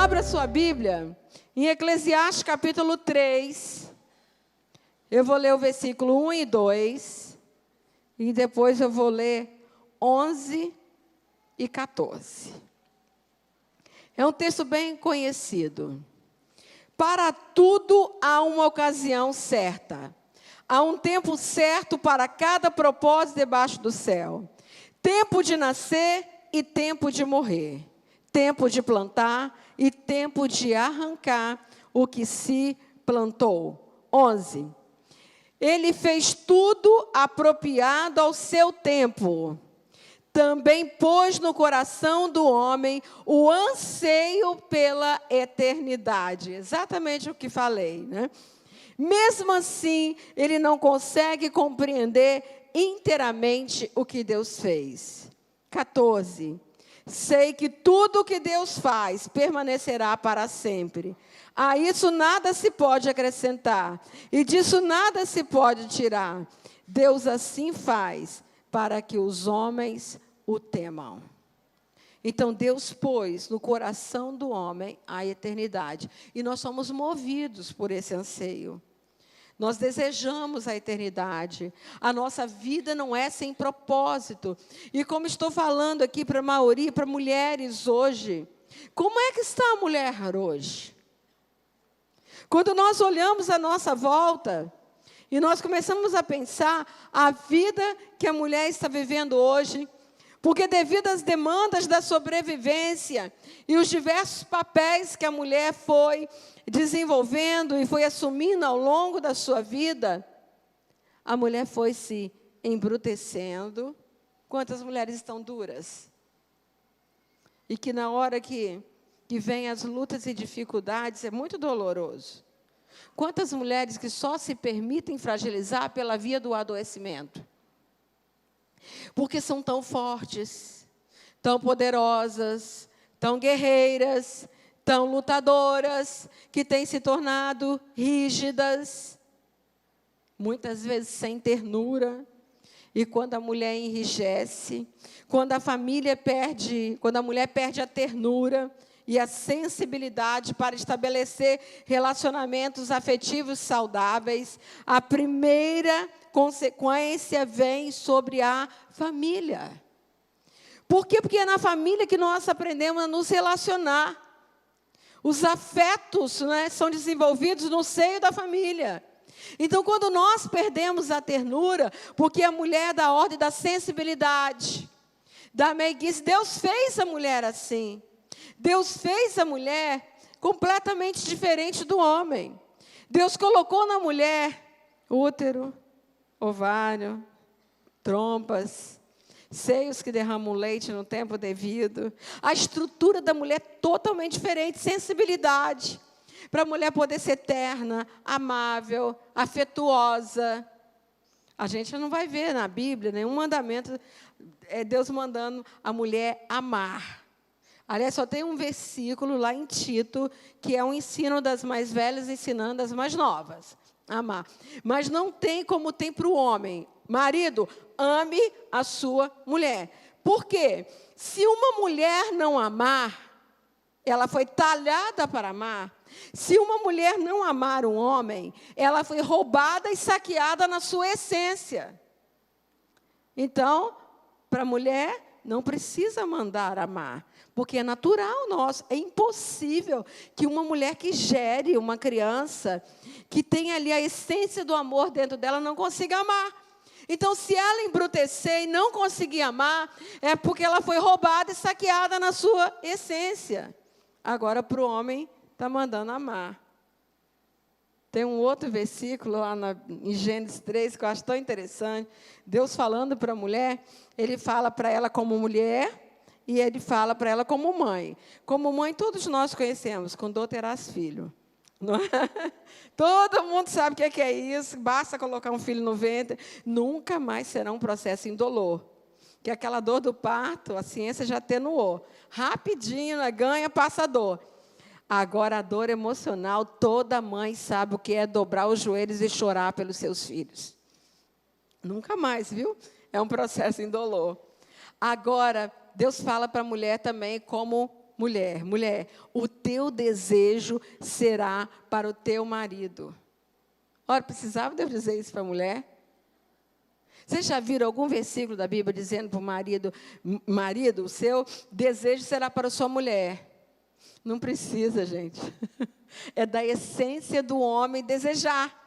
Abra sua Bíblia em Eclesiastes capítulo 3. Eu vou ler o versículo 1 e 2. E depois eu vou ler 11 e 14. É um texto bem conhecido. Para tudo há uma ocasião certa. Há um tempo certo para cada propósito debaixo do céu. Tempo de nascer e tempo de morrer. Tempo de plantar e tempo de arrancar o que se plantou. 11. Ele fez tudo apropriado ao seu tempo. Também pôs no coração do homem o anseio pela eternidade. Exatamente o que falei, né? Mesmo assim, ele não consegue compreender inteiramente o que Deus fez. 14. Sei que tudo o que Deus faz permanecerá para sempre. A isso nada se pode acrescentar, e disso nada se pode tirar. Deus assim faz para que os homens o temam. Então, Deus pôs no coração do homem a eternidade. E nós somos movidos por esse anseio. Nós desejamos a eternidade. A nossa vida não é sem propósito. E como estou falando aqui para a maioria, para mulheres hoje, como é que está a mulher hoje? Quando nós olhamos à nossa volta e nós começamos a pensar a vida que a mulher está vivendo hoje, porque devido às demandas da sobrevivência e os diversos papéis que a mulher foi desenvolvendo e foi assumindo ao longo da sua vida, a mulher foi se embrutecendo. Quantas mulheres estão duras? E que na hora que vem as lutas e dificuldades, é muito doloroso. Quantas mulheres que só se permitem fragilizar pela via do adoecimento? Porque são tão fortes, tão poderosas, tão guerreiras, tão lutadoras, que têm se tornado rígidas, muitas vezes sem ternura. E quando a mulher enrijece, quando a família perde, quando a mulher perde a ternura e a sensibilidade para estabelecer relacionamentos afetivos saudáveis, a primeira consequência vem sobre a família. Por quê? Porque é na família que nós aprendemos a nos relacionar. Os afetos, né, são desenvolvidos no seio da família. Então, quando nós perdemos a ternura, porque a mulher é da ordem da sensibilidade, da meiguice, Deus fez a mulher assim. Deus fez a mulher completamente diferente do homem. Deus colocou na mulher útero, ovário, trompas, seios que derramam leite no tempo devido. A estrutura da mulher é totalmente diferente, sensibilidade, para a mulher poder ser terna, amável, afetuosa. A gente não vai ver na Bíblia nenhum mandamento, Deus mandando a mulher amar. Aliás, só tem um versículo lá em Tito, que é um ensino das mais velhas ensinando as mais novas. Amar. Mas não tem como tem para o homem. Marido, ame a sua mulher. Por quê? Se uma mulher não amar, ela foi talhada para amar. Se uma mulher não amar um homem, ela foi roubada e saqueada na sua essência. Então, para a mulher, não precisa mandar amar, porque é natural nosso. É impossível que uma mulher que gere uma criança, que tem ali a essência do amor dentro dela, não consiga amar. Então, se ela embrutecer e não conseguir amar, é porque ela foi roubada e saqueada na sua essência. Agora, para o homem, está mandando amar. Tem um outro versículo lá em Gênesis 3, que eu acho tão interessante. Deus falando para a mulher, ele fala para ela como mulher e ele fala para ela como mãe. Como mãe, todos nós conhecemos, com dor terás filho. Não é? Todo mundo sabe o que é isso, basta colocar um filho no ventre. Nunca mais será um processo indolor. Que aquela dor do parto, a ciência já atenuou. Rapidinho, né? Ganha, passa a dor. Agora, a dor emocional, toda mãe sabe o que é dobrar os joelhos e chorar pelos seus filhos. Nunca mais, viu? É um processo indolor. Agora, Deus fala para a mulher também como mulher, mulher, o teu desejo será para o teu marido. Ora, precisava de eu dizer isso para a mulher? Vocês já viram algum versículo da Bíblia dizendo para o marido, marido, o seu desejo será para a sua mulher? Não precisa, gente. É da essência do homem desejar.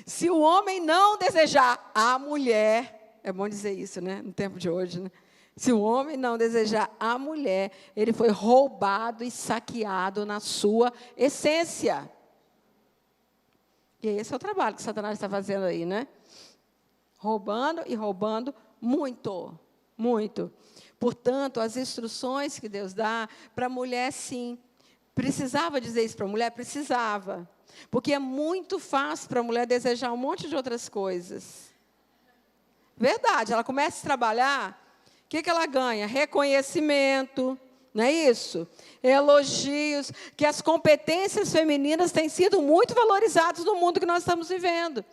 Se o homem não desejar, a mulher, é bom dizer isso, né? No tempo de hoje, né? Se o homem não desejar a mulher, ele foi roubado e saqueado na sua essência. E esse é o trabalho que Satanás está fazendo aí, né? Roubando e roubando muito, muito. Portanto, as instruções que Deus dá para a mulher, sim. Precisava dizer isso para a mulher? Precisava. Porque é muito fácil para a mulher desejar um monte de outras coisas. Verdade, ela começa a trabalhar, o que ela ganha? Reconhecimento, não é isso? Elogios, que as competências femininas têm sido muito valorizadas no mundo que nós estamos vivendo.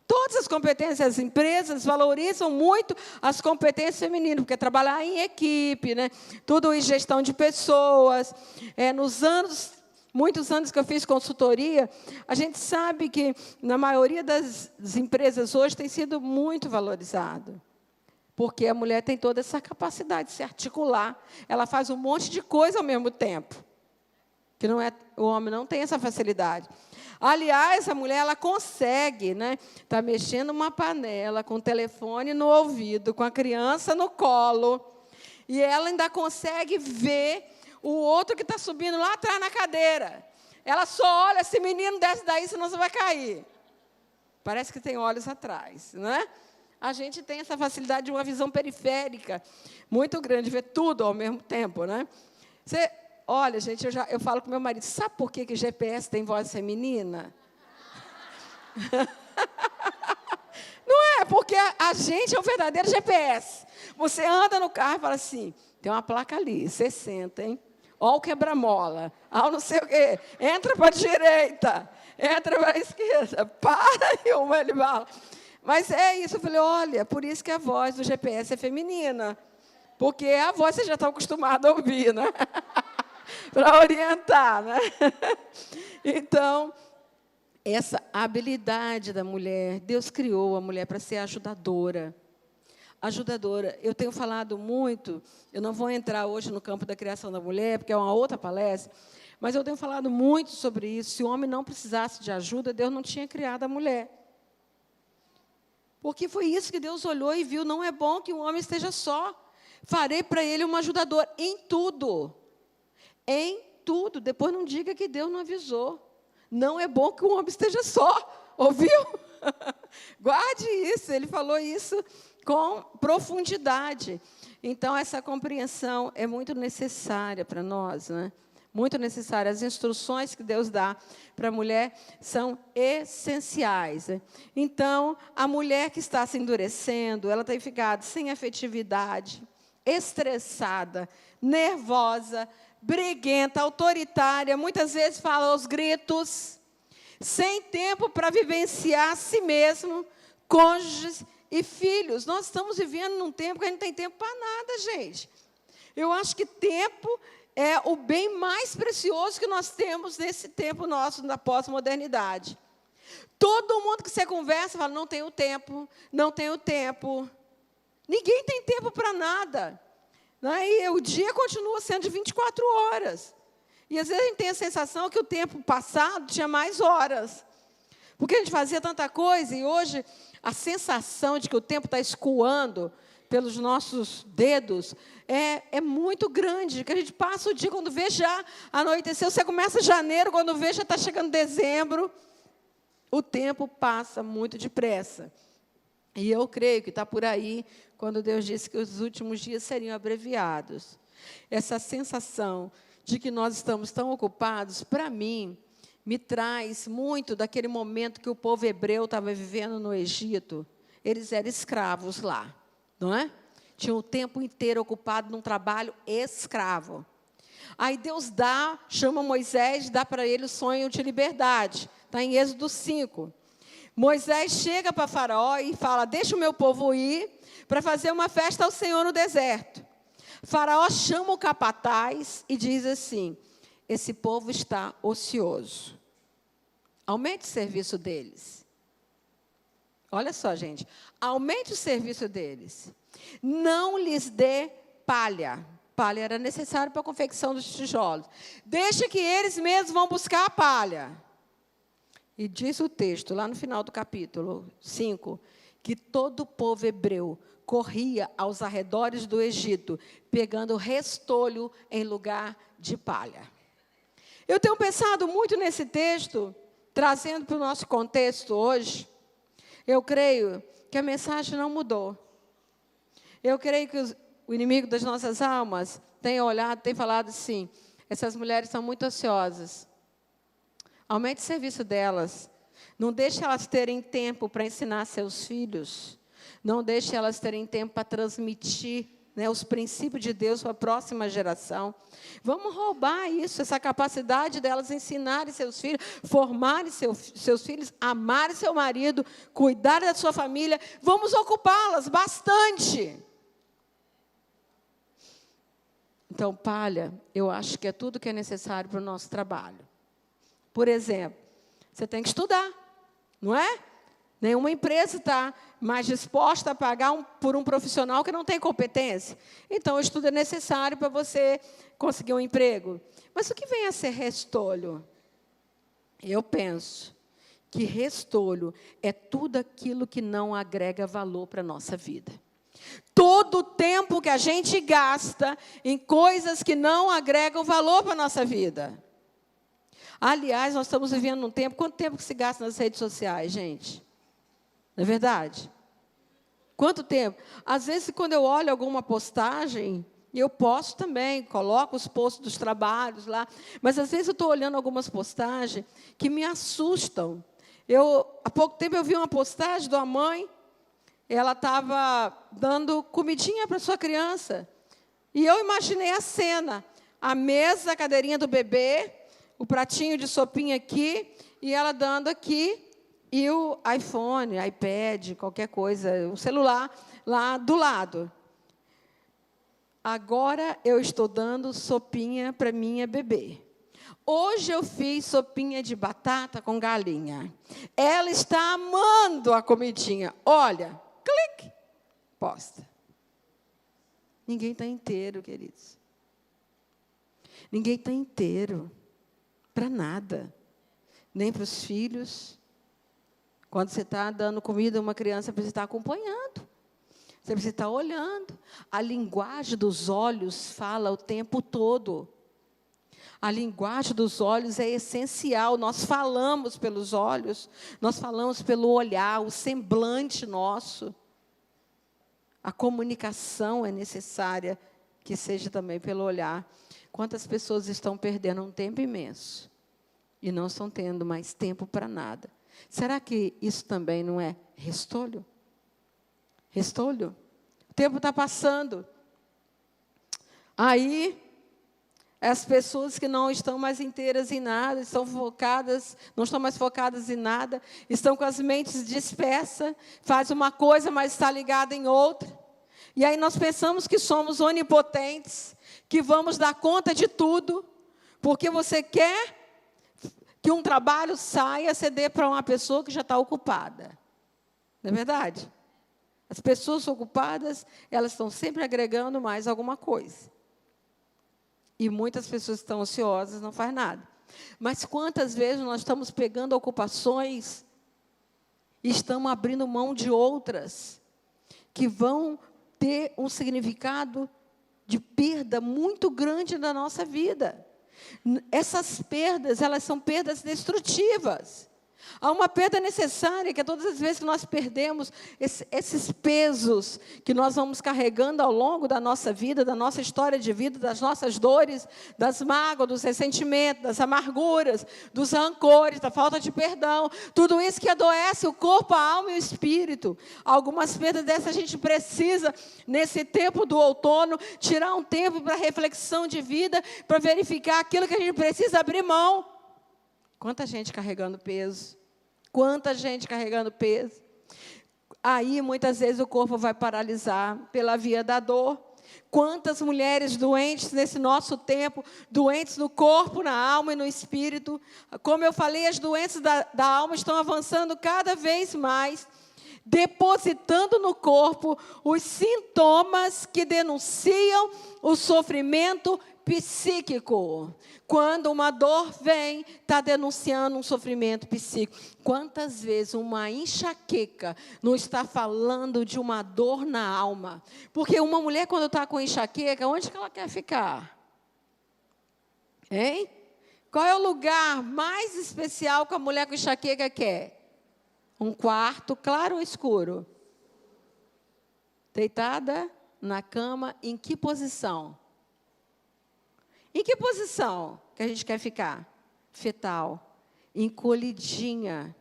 Todas as competências, as empresas valorizam muito as competências femininas, porque trabalhar em equipe, né? Tudo em gestão de pessoas. Muitos anos que eu fiz consultoria, a gente sabe que, na maioria das empresas hoje, tem sido muito valorizado. Porque a mulher tem toda essa capacidade de se articular. Ela faz um monte de coisa ao mesmo tempo. Que não é, o homem não tem essa facilidade. Aliás, a mulher, ela consegue, né? Tá mexendo uma panela, com o telefone no ouvido, com a criança no colo, e ela ainda consegue ver o outro que está subindo lá atrás na cadeira. Ela só olha, esse menino desce daí, senão você vai cair. Parece que tem olhos atrás, né? A gente tem essa facilidade de uma visão periférica muito grande, ver tudo ao mesmo tempo, né? Olha, gente, eu falo com meu marido, sabe por que GPS tem voz feminina? Não é, porque a gente é o verdadeiro GPS. Você anda no carro e fala assim, tem uma placa ali, 60, hein? Ó o quebra-mola, ó não sei o quê. Entra para a direita, entra para a esquerda, para e ele fala. Mas é isso, eu falei, olha, por isso que a voz do GPS é feminina. Porque a voz você já está acostumado a ouvir, né? Para orientar, né? Então, essa habilidade da mulher, Deus criou a mulher para ser ajudadora. Ajudadora. Eu tenho falado muito, eu não vou entrar hoje no campo da criação da mulher, porque é uma outra palestra, mas eu tenho falado muito sobre isso. Se o homem não precisasse de ajuda, Deus não tinha criado a mulher. Porque foi isso que Deus olhou e viu, não é bom que o homem esteja só. Farei para ele uma ajudadora em tudo. Em tudo. Depois não diga que Deus não avisou. Não é bom que o homem esteja só. Ouviu? Guarde isso. Ele falou isso com profundidade. Então, essa compreensão é muito necessária para nós, né? Muito necessária. As instruções que Deus dá para a mulher são essenciais, né? Então, a mulher que está se endurecendo, ela tem ficado sem afetividade, estressada, nervosa, briguenta, autoritária, muitas vezes fala aos gritos, sem tempo para vivenciar a si mesmo, cônjuges e filhos. Nós estamos vivendo num tempo que a gente não tem tempo para nada, gente. Eu acho que tempo é o bem mais precioso que nós temos nesse tempo nosso, da pós-modernidade. Todo mundo que você conversa fala, não tenho tempo, não tenho tempo. Ninguém tem tempo para nada. E o dia continua sendo de 24 horas. E, às vezes, a gente tem a sensação que o tempo passado tinha mais horas. Porque a gente fazia tanta coisa, e hoje a sensação de que o tempo está escoando pelos nossos dedos é muito grande, que a gente passa o dia, quando vê já anoiteceu, você começa janeiro, quando vê já está chegando dezembro, o tempo passa muito depressa. E eu creio que está por aí, quando Deus disse que os últimos dias seriam abreviados. Essa sensação de que nós estamos tão ocupados, para mim, me traz muito daquele momento que o povo hebreu estava vivendo no Egito. Eles eram escravos lá, não é? Tinham o tempo inteiro ocupado num trabalho escravo. Aí Deus chama Moisés, dá para ele o sonho de liberdade. Está em Êxodo 5. Moisés chega para Faraó e fala, deixa o meu povo ir para fazer uma festa ao Senhor no deserto. Faraó chama o capataz e diz assim: esse povo está ocioso. Aumente o serviço deles. Olha só, gente. Aumente o serviço deles. Não lhes dê palha. Palha era necessário para a confecção dos tijolos. Deixa que eles mesmos vão buscar a palha. E diz o texto, lá no final do capítulo 5, que todo o povo hebreu corria aos arredores do Egito, pegando restolho em lugar de palha. Eu tenho pensado muito nesse texto, trazendo para o nosso contexto hoje. Eu creio que a mensagem não mudou. Eu creio que o inimigo das nossas almas tem olhado, tem falado assim: essas mulheres são muito ociosas. Aumente o serviço delas. Não deixe elas terem tempo para ensinar seus filhos. Não deixe elas terem tempo para transmitir, né, os princípios de Deus para a próxima geração. Vamos roubar isso, essa capacidade delas ensinarem seus filhos, formarem seus filhos, amarem seu marido, cuidarem da sua família. Vamos ocupá-las bastante. Então, palha, eu acho que é tudo que é necessário para o nosso trabalho. Por exemplo, você tem que estudar, não é? Nenhuma empresa está mais disposta a pagar por um profissional que não tem competência. Então, o estudo é necessário para você conseguir um emprego. Mas o que vem a ser restolho? Eu penso que restolho é tudo aquilo que não agrega valor para a nossa vida. Todo o tempo que a gente gasta em coisas que não agregam valor para a nossa vida. Aliás, nós estamos vivendo num tempo... Quanto tempo que se gasta nas redes sociais, gente? Não é verdade? Quanto tempo? Às vezes, quando eu olho alguma postagem, eu posto também, coloco os posts dos trabalhos lá, mas às vezes eu estou olhando algumas postagens que me assustam. Há pouco tempo eu vi uma postagem de uma mãe, ela estava dando comidinha para sua criança. E eu imaginei a cena, a mesa, a cadeirinha do bebê, o pratinho de sopinha aqui, e ela dando aqui, e o iPhone, iPad, qualquer coisa, o celular lá do lado. Agora eu estou dando sopinha para minha bebê. Hoje eu fiz sopinha de batata com galinha. Ela está amando a comidinha. Olha, clique, posta. Ninguém está inteiro, queridos. Ninguém está inteiro para nada. Nem para os filhos. Quando você está dando comida a uma criança, você precisa estar acompanhando. Você precisa estar olhando. A linguagem dos olhos fala o tempo todo. A linguagem dos olhos é essencial. Nós falamos pelos olhos, nós falamos pelo olhar, o semblante nosso. A comunicação é necessária que seja também pelo olhar. Quantas pessoas estão perdendo um tempo imenso e não estão tendo mais tempo para nada? Será que isso também não é restolho? Restolho? O tempo está passando. Aí, as pessoas que não estão mais inteiras em nada, estão focadas, não estão mais focadas em nada, estão com as mentes dispersas, faz uma coisa, mas está ligada em outra. E aí nós pensamos que somos onipotentes, que vamos dar conta de tudo, porque você quer que um trabalho saia, ceder para uma pessoa que já está ocupada. Não é verdade? As pessoas ocupadas, elas estão sempre agregando mais alguma coisa. E muitas pessoas estão ociosas, não faz nada. Mas quantas vezes nós estamos pegando ocupações e estamos abrindo mão de outras que vão ter um significado de perda muito grande na nossa vida. Essas perdas, elas são perdas destrutivas. Há uma perda necessária, que é todas as vezes que nós perdemos esses pesos que nós vamos carregando ao longo da nossa vida, da nossa história de vida, das nossas dores, das mágoas, dos ressentimentos, das amarguras, dos rancores, da falta de perdão. Tudo isso que adoece o corpo, a alma e o espírito. Algumas perdas dessas a gente precisa, nesse tempo do outono, tirar um tempo para reflexão de vida, para verificar aquilo que a gente precisa abrir mão. Quanta gente carregando peso. Quanta gente carregando peso. Aí, muitas vezes, o corpo vai paralisar pela via da dor. Quantas mulheres doentes nesse nosso tempo, doentes no corpo, na alma e no espírito. Como eu falei, as doenças da alma estão avançando cada vez mais, depositando no corpo os sintomas que denunciam o sofrimento psíquico. Quando uma dor vem, está denunciando um sofrimento psíquico. Quantas vezes uma enxaqueca não está falando de uma dor na alma? Porque uma mulher, quando está com enxaqueca, onde que ela quer ficar? Hein? Qual é o lugar mais especial que a mulher com enxaqueca quer? Um quarto, claro ou escuro? Deitada na cama, em que posição? Em que posição que a gente quer ficar? Fetal, encolhidinha.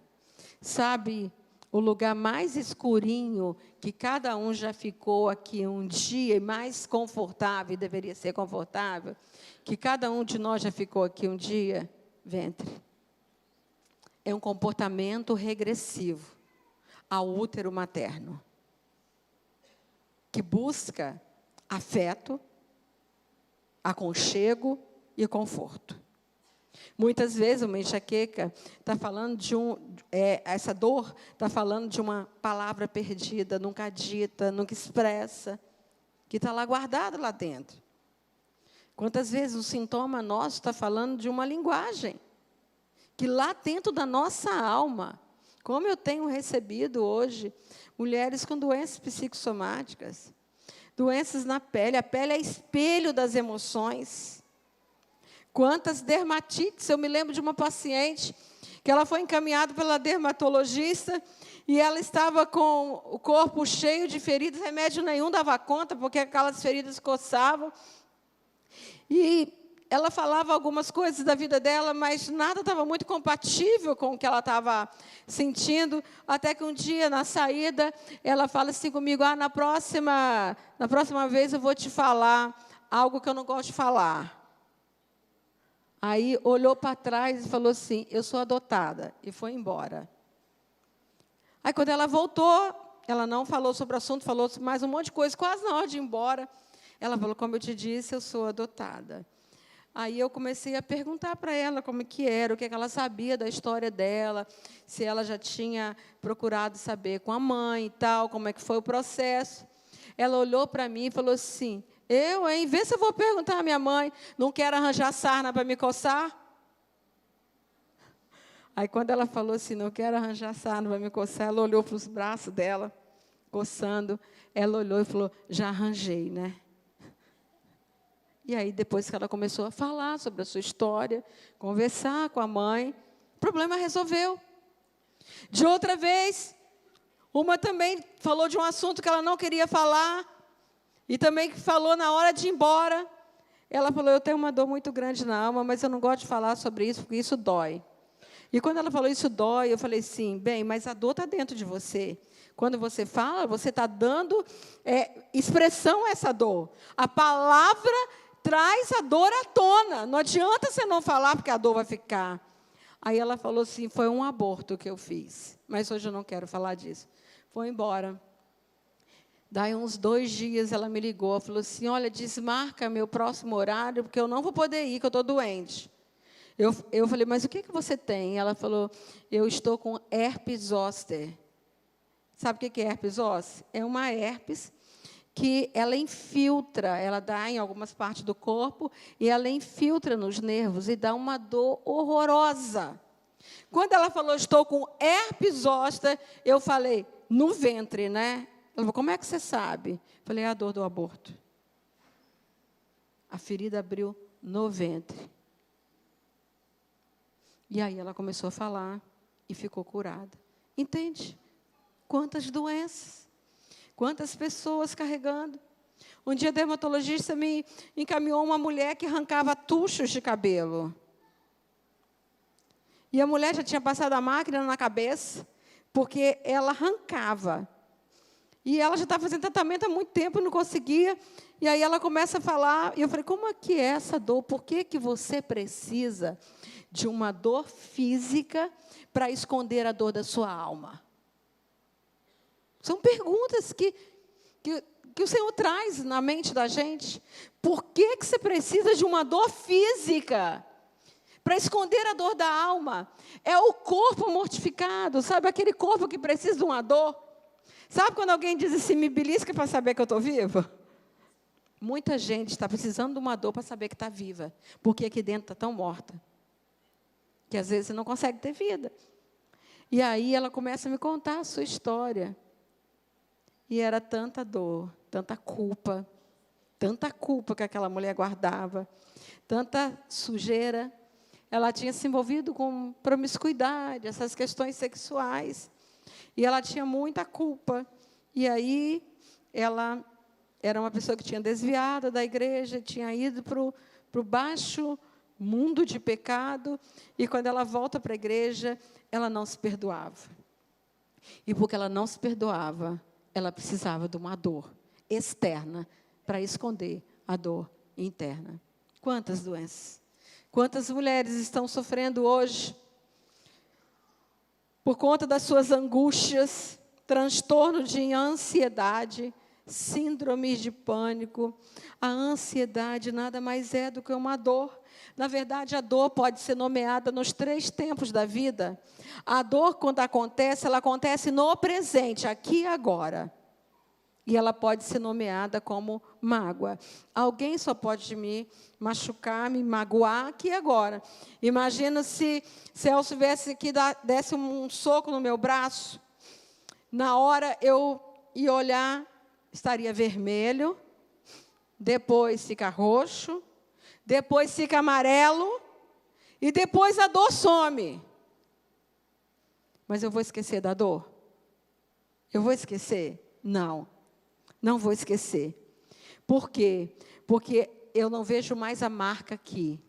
Sabe, o lugar mais escurinho que cada um já ficou aqui um dia, mais confortável, deveria ser confortável, que cada um de nós já ficou aqui um dia? Ventre. É um comportamento regressivo ao útero materno, que busca afeto, aconchego e conforto. Muitas vezes uma enxaqueca está falando de essa dor está falando de uma palavra perdida, nunca dita, nunca expressa, que está lá guardada lá dentro. Quantas vezes o sintoma nosso está falando de uma linguagem, que lá dentro da nossa alma, como eu tenho recebido hoje, mulheres com doenças psicossomáticas, doenças na pele. A pele é espelho das emoções. Quantas dermatites, eu me lembro de uma paciente, que ela foi encaminhada pela dermatologista, e ela estava com o corpo cheio de feridas, remédio nenhum dava conta, porque aquelas feridas coçavam, e ela falava algumas coisas da vida dela, mas nada estava muito compatível com o que ela estava sentindo, até que um dia, na saída, ela fala assim comigo, na próxima vez eu vou te falar algo que eu não gosto de falar. Aí, olhou para trás e falou assim, eu sou adotada, e foi embora. Aí, quando ela voltou, ela não falou sobre o assunto, falou mais um monte de coisa, quase na hora de ir embora. Ela falou, como eu te disse, eu sou adotada. Aí eu comecei a perguntar para ela como que era, o que ela sabia da história dela, se ela já tinha procurado saber com a mãe e tal, como é que foi o processo. Ela olhou para mim e falou assim, vê se eu vou perguntar à minha mãe, não quero arranjar sarna para me coçar? Aí, quando ela falou assim, não quero arranjar sarna para me coçar, ela olhou para os braços dela, coçando, ela olhou e falou, já arranjei, né? E aí, depois que ela começou a falar sobre a sua história, conversar com a mãe, o problema resolveu. De outra vez, uma também falou de um assunto que ela não queria falar, e também que falou na hora de ir embora. Ela falou, eu tenho uma dor muito grande na alma, mas eu não gosto de falar sobre isso, porque isso dói. E quando ela falou, isso dói, eu falei, sim, bem, mas a dor está dentro de você. Quando você fala, você está dando expressão a essa dor. A palavra traz a dor à tona. Não adianta você não falar, porque a dor vai ficar. Aí ela falou assim, foi um aborto que eu fiz. Mas hoje eu não quero falar disso. Foi embora. Daí, uns 2 dias, ela me ligou. Falou assim, olha, desmarca meu próximo horário, porque eu não vou poder ir, que eu estou doente. Eu falei, mas o que você tem? Ela falou, eu estou com herpes zoster. Sabe o que é herpes zoster? É uma herpes que ela infiltra, ela dá em algumas partes do corpo, e ela infiltra nos nervos e dá uma dor horrorosa. Quando ela falou, estou com herpes zoster, eu falei, no ventre, né? Ela falou, como é que você sabe? Eu falei, é a dor do aborto. A ferida abriu no ventre. E aí ela começou a falar e ficou curada. Entende? Quantas doenças. Quantas pessoas carregando. Um dia a dermatologista me encaminhou uma mulher que arrancava tuchos de cabelo. E a mulher já tinha passado a máquina na cabeça, porque ela arrancava. E ela já estava fazendo tratamento há muito tempo e não conseguia. E aí ela começa a falar, e eu falei, como é que é essa dor? Por que você precisa de uma dor física para esconder a dor da sua alma? São perguntas que que o Senhor traz na mente da gente. Por que você precisa de uma dor física? Para esconder a dor da alma. É o corpo mortificado, sabe? Aquele corpo que precisa de uma dor. Sabe quando alguém diz assim, me belisca para saber que eu estou viva? Muita gente está precisando de uma dor para saber que está viva. Porque aqui dentro está tão morta. Que às vezes você não consegue ter vida. E aí ela começa a me contar a sua história. E era tanta dor, tanta culpa que aquela mulher guardava, tanta sujeira. Ela tinha se envolvido com promiscuidade, essas questões sexuais. E ela tinha muita culpa. E aí ela era uma pessoa que tinha desviado da igreja, tinha ido para o baixo mundo de pecado. E quando ela volta para a igreja, ela não se perdoava. E porque ela não se perdoava, ela precisava de uma dor externa para esconder a dor interna. Quantas doenças? Quantas mulheres estão sofrendo hoje por conta das suas angústias, transtorno de ansiedade, síndrome de pânico. A ansiedade nada mais é do que uma dor. Na verdade, a dor pode ser nomeada nos 3 tempos da vida. A dor, quando acontece, ela acontece no presente, aqui e agora. E ela pode ser nomeada como mágoa. Alguém só pode me machucar, me magoar aqui e agora. Imagina se Celso viesse aqui, desse um soco no meu braço. Na hora eu ia olhar, estaria vermelho. Depois fica roxo. Depois fica amarelo. E depois a dor some. Mas eu vou esquecer da dor? Eu vou esquecer? Não. Não vou esquecer. Por quê? Porque eu não vejo mais a marca aqui.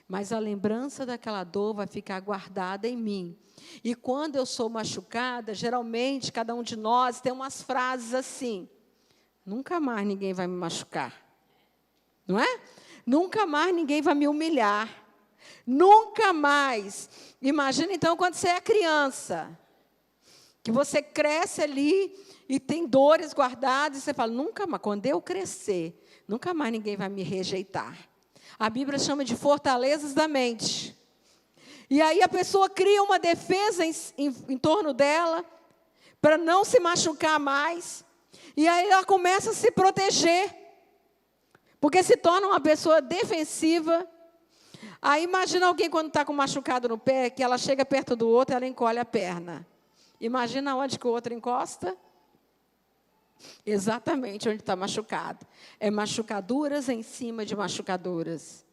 Mas a lembrança daquela dor vai ficar guardada em mim. E quando eu sou machucada, geralmente, cada um de nós tem umas frases assim. Nunca mais ninguém vai me machucar. Não é? Nunca mais ninguém vai me humilhar. Nunca mais. Imagina, então, quando você é criança. Que você cresce ali e tem dores guardadas, e você fala, nunca mais, quando eu crescer, nunca mais ninguém vai me rejeitar. A Bíblia chama de fortalezas da mente. E aí a pessoa cria uma defesa em torno dela, para não se machucar mais. E aí ela começa a se proteger, porque se torna uma pessoa defensiva. Aí imagina alguém quando está com machucado no pé, que ela chega perto do outro e ela encolhe a perna. Imagina onde que o outro encosta? Exatamente onde está machucado. É machucaduras em cima de machucaduras.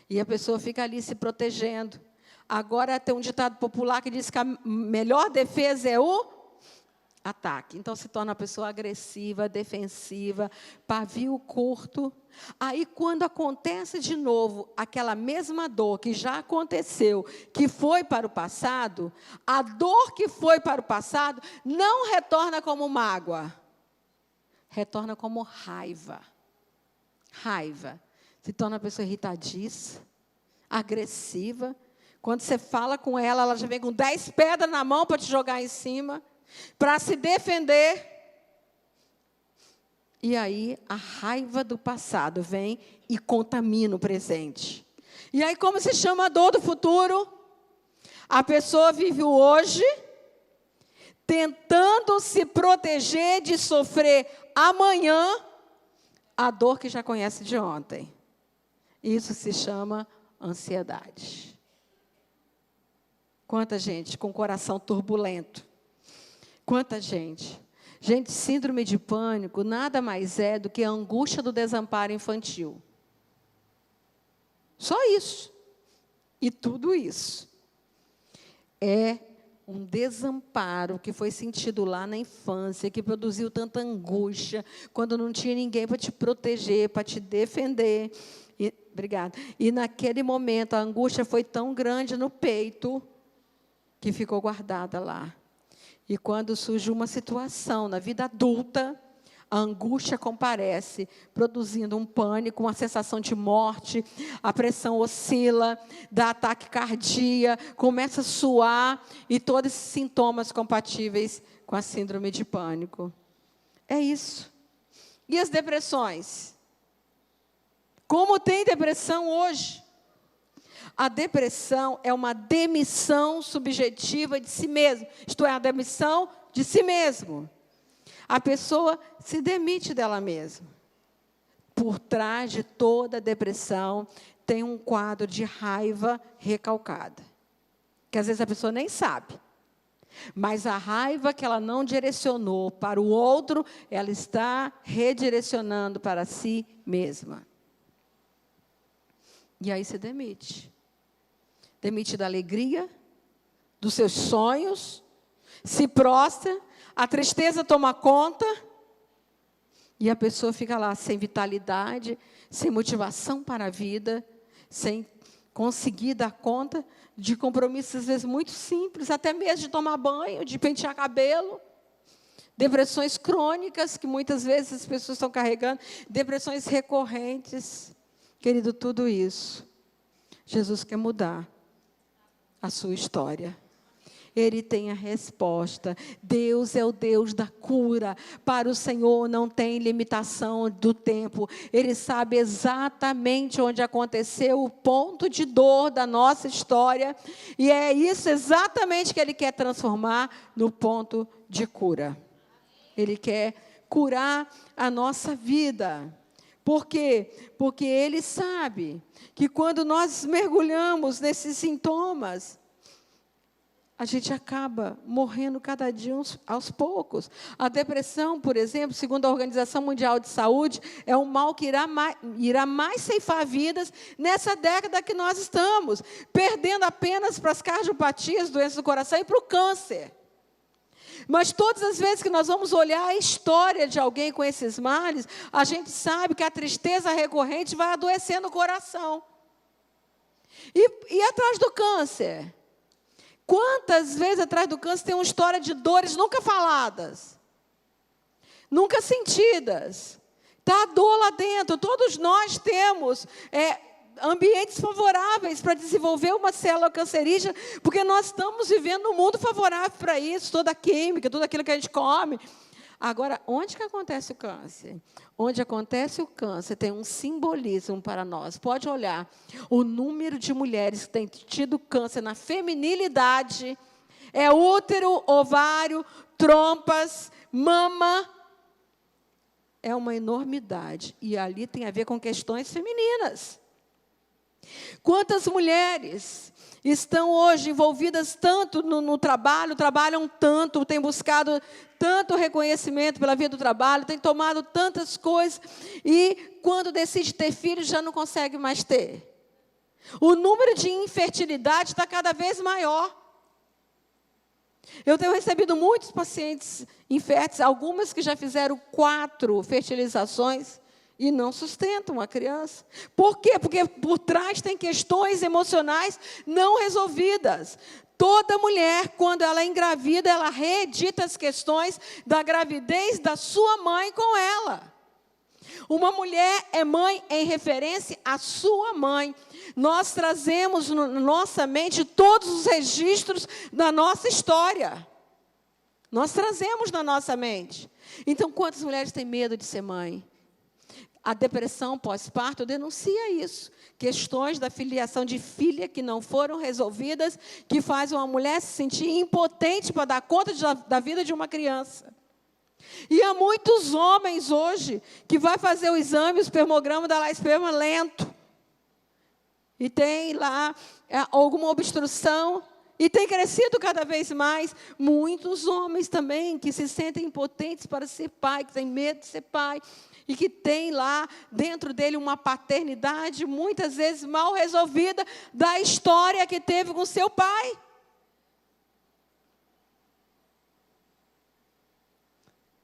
E a pessoa fica ali se protegendo. Agora tem um ditado popular que diz que a melhor defesa é o ataque. Então se torna a pessoa agressiva, defensiva, pavio curto. Aí quando acontece de novo aquela mesma dor que já aconteceu, que foi para o passado, a dor que foi para o passado não retorna como mágoa. Retorna como raiva. Raiva. Se torna a pessoa irritadiça, agressiva. Quando você fala com ela, ela já vem com 10 pedras na mão para te jogar em cima, para se defender. E aí, a raiva do passado vem e contamina o presente. E aí, como se chama a dor do futuro? A pessoa vive o hoje, tentando se proteger de sofrer amanhã a dor que já conhece de ontem. Isso se chama ansiedade. Quanta gente com coração turbulento. Quanta gente. Gente, síndrome de pânico nada mais é do que a angústia do desamparo infantil. Só isso. E tudo isso é um desamparo que foi sentido lá na infância, que produziu tanta angústia, quando não tinha ninguém para te proteger, para te defender. Obrigada. E naquele momento, a angústia foi tão grande no peito, que ficou guardada lá. E quando surge uma situação na vida adulta, a angústia comparece, produzindo um pânico, uma sensação de morte, a pressão oscila, dá ataque cardíaco, começa a suar, e todos esses sintomas compatíveis com a síndrome de pânico. É isso. E as depressões? Como tem depressão hoje? A depressão é uma demissão subjetiva de si mesmo. Isto é, a demissão de si mesmo. A pessoa se demite dela mesma. Por trás de toda depressão tem um quadro de raiva recalcada. Que às vezes a pessoa nem sabe. Mas a raiva que ela não direcionou para o outro, ela está redirecionando para si mesma. E aí se demite. Demite da alegria, dos seus sonhos, se prostra, a tristeza toma conta, e a pessoa fica lá sem vitalidade, sem motivação para a vida, sem conseguir dar conta de compromissos, às vezes, muito simples, até mesmo de tomar banho, de pentear cabelo. Depressões crônicas, que muitas vezes as pessoas estão carregando, depressões recorrentes. Querido, tudo isso, Jesus quer mudar a sua história. Ele tem a resposta. Deus é o Deus da cura. Para o Senhor não tem limitação do tempo. Ele sabe exatamente onde aconteceu o ponto de dor da nossa história. E é isso exatamente que Ele quer transformar no ponto de cura. Ele quer curar a nossa vida. Por quê? Porque Ele sabe que quando nós mergulhamos nesses sintomas, a gente acaba morrendo cada dia aos poucos. A depressão, por exemplo, segundo a Organização Mundial de Saúde, é um mal que irá mais ceifar vidas nessa década que nós estamos, perdendo apenas para as cardiopatias, doenças do coração e para o câncer. Mas todas as vezes que nós vamos olhar a história de alguém com esses males, a gente sabe que a tristeza recorrente vai adoecendo o coração. E atrás do câncer? Quantas vezes atrás do câncer tem uma história de dores nunca faladas, nunca sentidas? Está a dor lá dentro. Todos nós temos ambientes favoráveis para desenvolver uma célula cancerígena, porque nós estamos vivendo um mundo favorável para isso, toda a química, tudo aquilo que a gente come. Agora, onde que acontece o câncer? Onde acontece o câncer tem um simbolismo para nós. Pode olhar, o número de mulheres que têm tido câncer na feminilidade é útero, ovário, trompas, mama. É uma enormidade. E ali tem a ver com questões femininas. Quantas mulheres estão hoje envolvidas tanto no trabalho, trabalham tanto, têm buscado tanto reconhecimento pela via do trabalho, têm tomado tantas coisas, e quando decide ter filhos, já não consegue mais ter. O número de infertilidade está cada vez maior. Eu tenho recebido muitos pacientes inférteis, algumas que já fizeram 4 fertilizações, e não sustentam a criança. Por quê? Porque por trás tem questões emocionais não resolvidas. Toda mulher, quando ela é engravida, ela reedita as questões da gravidez da sua mãe com ela. Uma mulher é mãe em referência à sua mãe. Nós trazemos na nossa mente todos os registros da nossa história. Nós trazemos na nossa mente. Então, quantas mulheres têm medo de ser mãe? A depressão pós-parto denuncia isso. Questões da filiação de filha que não foram resolvidas, que faz uma mulher se sentir impotente para dar conta da vida de uma criança. E há muitos homens hoje que vai fazer o exame, o espermograma, dá lá esperma lento. E tem lá alguma obstrução. E tem crescido cada vez mais. Muitos homens também que se sentem impotentes para ser pai, que têm medo de ser pai. E que tem lá dentro dele uma paternidade, muitas vezes mal resolvida, da história que teve com seu pai.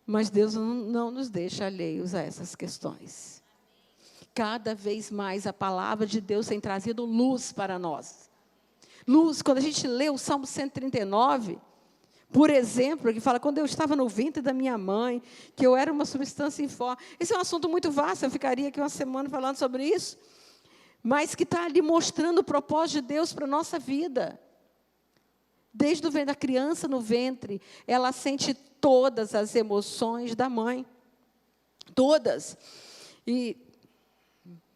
Mas Deus não nos deixa alheios a essas questões. Cada vez mais a palavra de Deus tem trazido luz para nós. Luz, quando a gente lê o Salmo 139... por exemplo, que fala, quando eu estava no ventre da minha mãe, que eu era uma substância informe. Esse é um assunto muito vasto, eu ficaria aqui uma semana falando sobre isso. Mas que está ali mostrando o propósito de Deus para a nossa vida. Desde o ventre da criança no ventre, ela sente todas as emoções da mãe. todas. E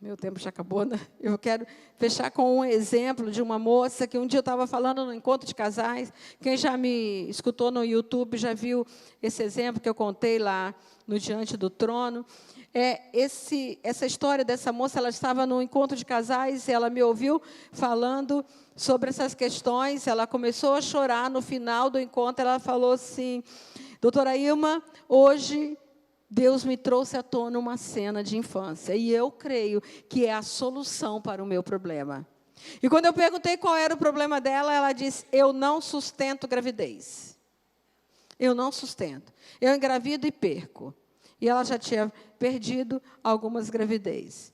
meu tempo já acabou, né? Eu quero fechar com um exemplo de uma moça que um dia eu estava falando no encontro de casais. Quem já me escutou no YouTube já viu esse exemplo que eu contei lá no Diante do Trono. Essa história dessa moça, ela estava no encontro de casais, e ela me ouviu falando sobre essas questões. Ela começou a chorar no final do encontro. Ela falou assim: doutora Ilma, hoje Deus me trouxe à tona uma cena de infância, e eu creio que é a solução para o meu problema. E quando eu perguntei qual era o problema dela, ela disse: eu não sustento gravidez. Eu não sustento. Eu engravido e perco. E ela já tinha perdido algumas gravidez.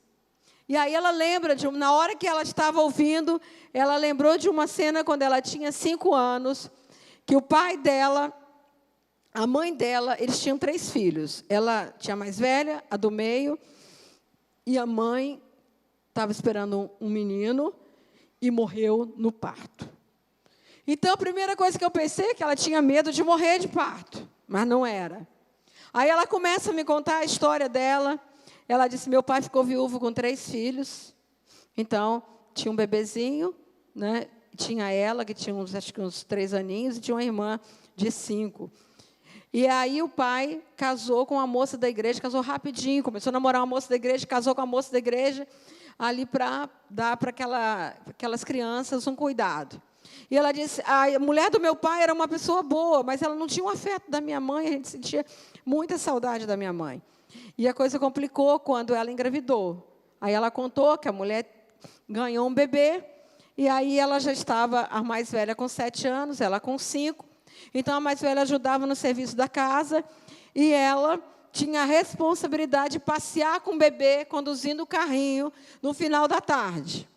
E aí ela lembra, na hora que ela estava ouvindo, ela lembrou de uma cena quando ela tinha 5 anos, que o pai dela, a mãe dela, eles tinham 3 filhos. Ela tinha a mais velha, a do meio, e a mãe estava esperando um menino e morreu no parto. Então, a primeira coisa que eu pensei é que ela tinha medo de morrer de parto, mas não era. Aí ela começa a me contar a história dela. Ela disse: meu pai ficou viúvo com 3 filhos. Então, tinha um bebezinho, né? Tinha ela, que tinha acho que uns 3 aninhos, e tinha uma irmã de 5. E aí o pai casou com uma moça da igreja, casou rapidinho, começou a namorar uma moça da igreja, casou com a moça da igreja, ali para dar para aquelas crianças um cuidado. E ela disse: a mulher do meu pai era uma pessoa boa, mas ela não tinha o afeto da minha mãe, a gente sentia muita saudade da minha mãe. E a coisa complicou quando ela engravidou. Aí ela contou que a mulher ganhou um bebê, e aí ela já estava, a mais velha com 7 anos, ela com 5. Então, a mais velha ajudava no serviço da casa, e ela tinha a responsabilidade de passear com o bebê, conduzindo o carrinho, no final da tarde.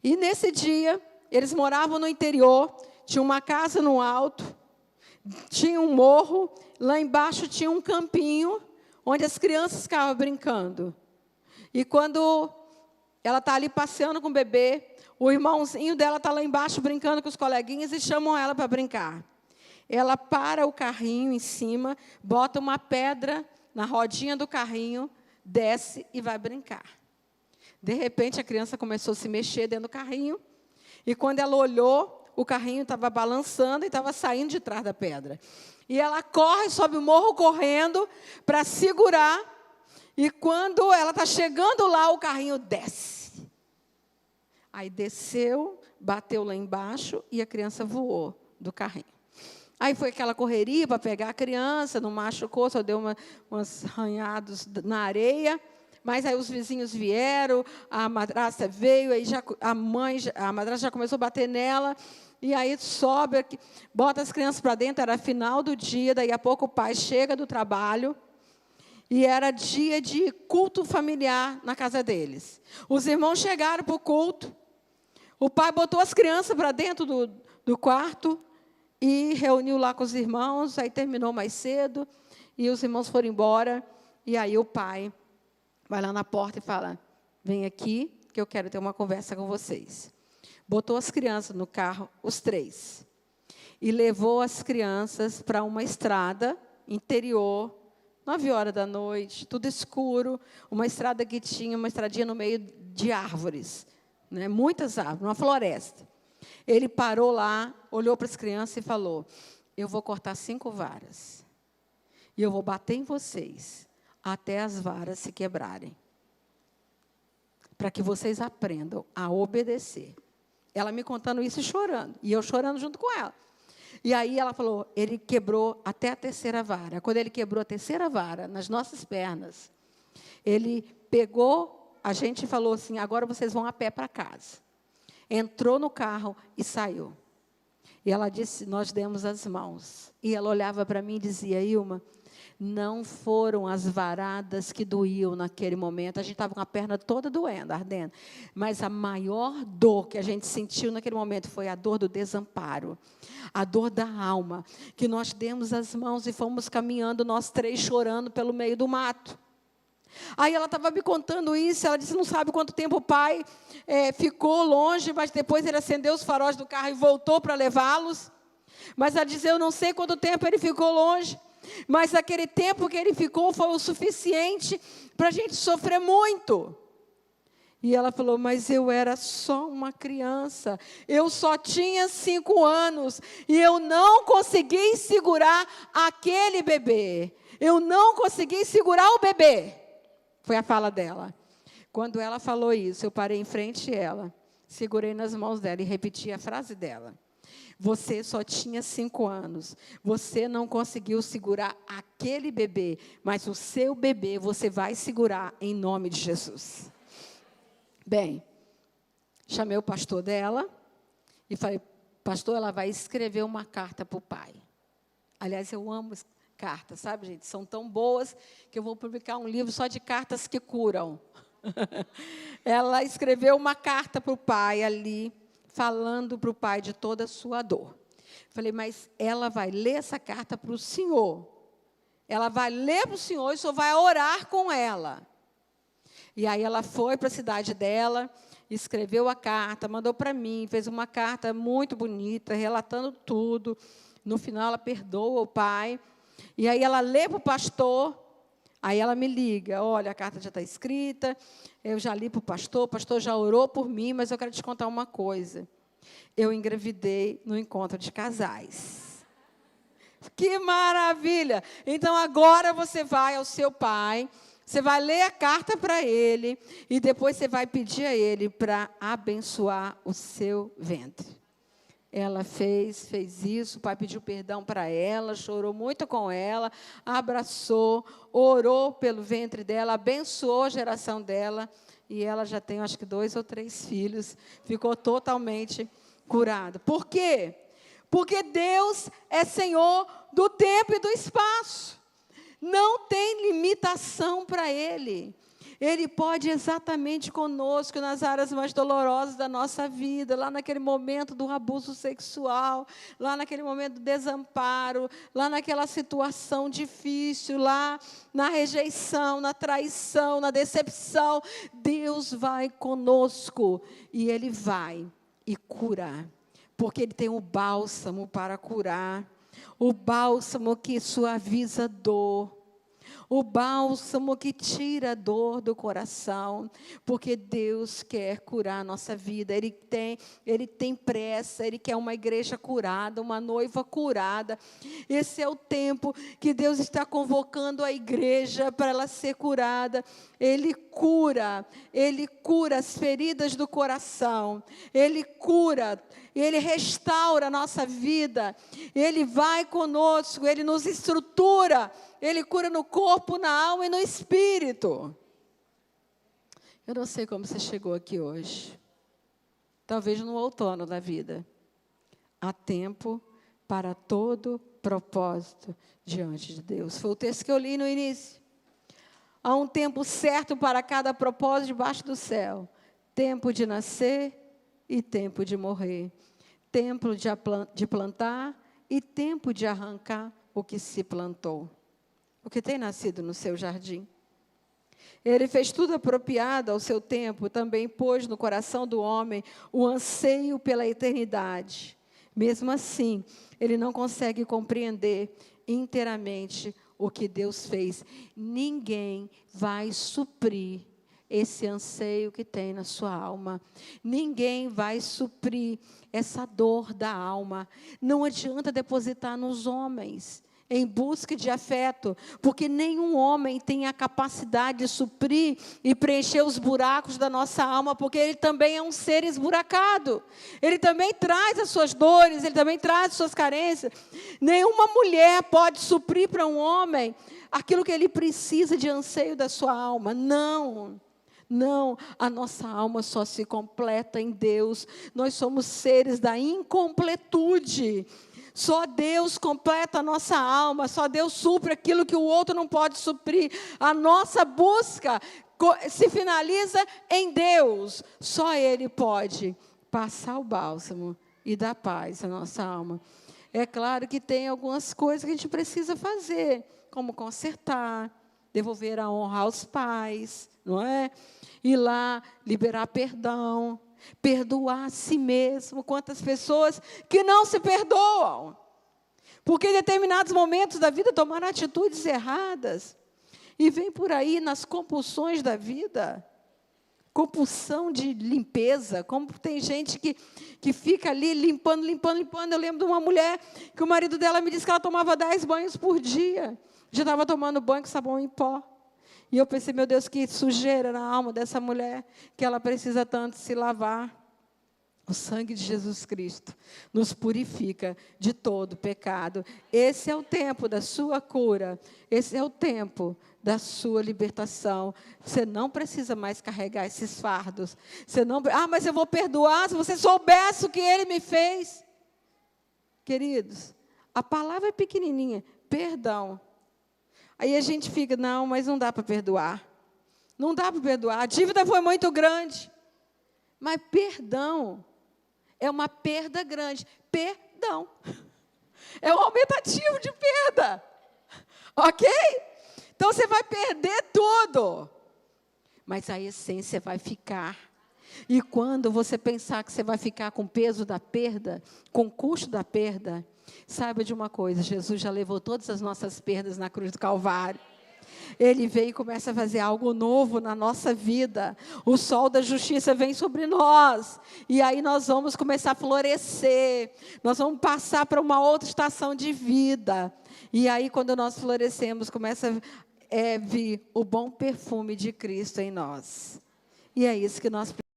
E, nesse dia, eles moravam no interior, tinha uma casa no alto, tinha um morro, lá embaixo tinha um campinho, onde as crianças ficavam brincando. E, quando ela está ali passeando com o bebê, o irmãozinho dela está lá embaixo brincando com os coleguinhas e chamam ela para brincar. Ela para o carrinho em cima, bota uma pedra na rodinha do carrinho, desce e vai brincar. De repente, a criança começou a se mexer dentro do carrinho, e quando ela olhou, o carrinho estava balançando e estava saindo de trás da pedra. E ela corre, sobe o morro correndo para segurar, e quando ela está chegando lá, o carrinho desce. Aí desceu, bateu lá embaixo e a criança voou do carrinho. Aí foi aquela correria para pegar a criança, não machucou, só deu uns arranhados na areia. Mas aí os vizinhos vieram, a madrasta veio, aí a madrasta já começou a bater nela. E aí sobe, bota as crianças para dentro, era final do dia, daí a pouco o pai chega do trabalho. E era dia de culto familiar na casa deles. Os irmãos chegaram para o culto. O pai botou as crianças para dentro do quarto e reuniu lá com os irmãos. Aí terminou mais cedo e os irmãos foram embora. E aí o pai vai lá na porta e fala: vem aqui que eu quero ter uma conversa com vocês. Botou as crianças no carro, os 3. E levou as crianças para uma estrada interior, 9 horas da noite, tudo escuro, uma estrada que tinha uma estradinha no meio de árvores, né, muitas árvores, uma floresta. Ele parou lá, olhou para as crianças e falou: eu vou cortar 5 varas, e eu vou bater em vocês, até as varas se quebrarem, para que vocês aprendam a obedecer. Ela me contando isso e chorando, e eu chorando junto com ela. E aí ela falou: ele quebrou até a 3ª vara. Quando ele quebrou a 3ª vara, nas nossas pernas, ele pegou a gente e falou assim: agora vocês vão a pé para casa. Entrou no carro e saiu. E ela disse: nós demos as mãos. E ela olhava para mim e dizia: Ilma, não foram as varadas que doíam naquele momento. A gente estava com a perna toda doendo, ardendo. Mas a maior dor que a gente sentiu naquele momento foi a dor do desamparo. A dor da alma. Que nós demos as mãos e fomos caminhando, nós 3 chorando pelo meio do mato. Aí ela estava me contando isso, ela disse: não sabe quanto tempo o pai ficou longe, mas depois ele acendeu os faróis do carro e voltou para levá-los. Mas ela disse: eu não sei quanto tempo ele ficou longe. Mas aquele tempo que ele ficou foi o suficiente para a gente sofrer muito. E ela falou, mas eu era só uma criança, eu só tinha 5 anos, e eu não consegui segurar aquele bebê. Eu não consegui segurar o bebê. Foi a fala dela. Quando ela falou isso, eu parei em frente a ela, segurei nas mãos dela e repeti a frase dela. Você só tinha 5 anos, você não conseguiu segurar aquele bebê, mas o seu bebê você vai segurar em nome de Jesus. Bem, chamei o pastor dela e falei, pastor, ela vai escrever uma carta para o pai. Aliás, eu amo cartas, sabe, gente? São tão boas que eu vou publicar um livro só de cartas que curam. Ela escreveu uma carta para o pai ali, falando para o pai de toda a sua dor. Falei, mas ela vai ler essa carta para o senhor. Ela vai ler para o senhor e o senhor vai orar com ela. E aí ela foi para a cidade dela, escreveu a carta, mandou para mim, fez uma carta muito bonita, relatando tudo. No final, ela perdoa o pai. E aí ela lê para o pastor, aí ela me liga, olha, a carta já está escrita, eu já li para o pastor já orou por mim, mas eu quero te contar uma coisa. Eu engravidei no encontro de casais. Que maravilha! Então, agora você vai ao seu pai, você vai ler a carta para ele e depois você vai pedir a ele para abençoar o seu ventre. Ela fez isso, o pai pediu perdão para ela, chorou muito com ela, abraçou, orou pelo ventre dela, abençoou a geração dela e ela já tem, acho que 2 ou 3 filhos, ficou totalmente curada. Por quê? Porque Deus é Senhor do tempo e do espaço. Não tem limitação para Ele. Ele pode exatamente conosco nas áreas mais dolorosas da nossa vida, lá naquele momento do abuso sexual, lá naquele momento do desamparo, lá naquela situação difícil, lá na rejeição, na traição, na decepção. Deus vai conosco e Ele vai e curar, porque Ele tem o bálsamo para curar. O bálsamo que suaviza a dor, o bálsamo que tira a dor do coração, porque Deus quer curar a nossa vida, Ele tem pressa, Ele quer uma igreja curada, uma noiva curada. Esse é o tempo que Deus está convocando a igreja para ela ser curada. Ele cura as feridas do coração, Ele cura, Ele restaura a nossa vida, Ele vai conosco, Ele nos estrutura, Ele cura no corpo, na alma e no espírito. Eu não sei como você chegou aqui hoje, talvez no outono da vida. Há tempo para todo propósito diante de Deus. Foi o texto que eu li no início. Há um tempo certo para cada propósito debaixo do céu. Tempo de nascer e tempo de morrer. Tempo de plantar e tempo de arrancar o que se plantou. O que tem nascido no seu jardim. Ele fez tudo apropriado ao seu tempo, também pôs no coração do homem o anseio pela eternidade. Mesmo assim, ele não consegue compreender inteiramente o que Deus fez. Ninguém vai suprir esse anseio que tem na sua alma. Ninguém vai suprir essa dor da alma. Não adianta depositar nos homens em busca de afeto, porque nenhum homem tem a capacidade de suprir e preencher os buracos da nossa alma, porque ele também é um ser esburacado. Ele também traz as suas dores, ele também traz as suas carências. Nenhuma mulher pode suprir para um homem aquilo que ele precisa de anseio da sua alma. Não. Não, a nossa alma só se completa em Deus. Nós somos seres da incompletude. Só Deus completa a nossa alma, só Deus supre aquilo que o outro não pode suprir. A nossa busca se finaliza em Deus. Só Ele pode passar o bálsamo e dar paz à nossa alma. É claro que tem algumas coisas que a gente precisa fazer, como consertar, devolver a honra aos pais, não é? Ir lá, liberar perdão, perdoar a si mesmo. Quantas pessoas que não se perdoam, porque em determinados momentos da vida tomaram atitudes erradas, e vem por aí nas compulsões da vida, compulsão de limpeza, como tem gente que fica ali limpando. Eu lembro de uma mulher que o marido dela me disse que ela tomava 10 banhos por dia, já estava tomando banho com sabão em pó. E eu pensei, meu Deus, que sujeira na alma dessa mulher, que ela precisa tanto se lavar. O sangue de Jesus Cristo nos purifica de todo pecado. Esse é o tempo da sua cura. Esse é o tempo da sua libertação. Você não precisa mais carregar esses fardos. Você não, mas eu vou perdoar se você soubesse o que ele me fez. Queridos, a palavra é pequenininha, perdão. Aí a gente fica, não, mas não dá para perdoar. Não dá para perdoar. A dívida foi muito grande. Mas perdão é uma perda grande. Perdão. É um aumentativo de perda. Ok? Então você vai perder tudo. Mas a essência vai ficar. E quando você pensar que você vai ficar com o peso da perda, com o custo da perda, saiba de uma coisa, Jesus já levou todas as nossas perdas na cruz do Calvário. Ele vem e começa a fazer algo novo na nossa vida. O sol da justiça vem sobre nós. E aí nós vamos começar a florescer. Nós vamos passar para uma outra estação de vida. E aí quando nós florescemos, começa a vir o bom perfume de Cristo em nós. E é isso que nós precisamos.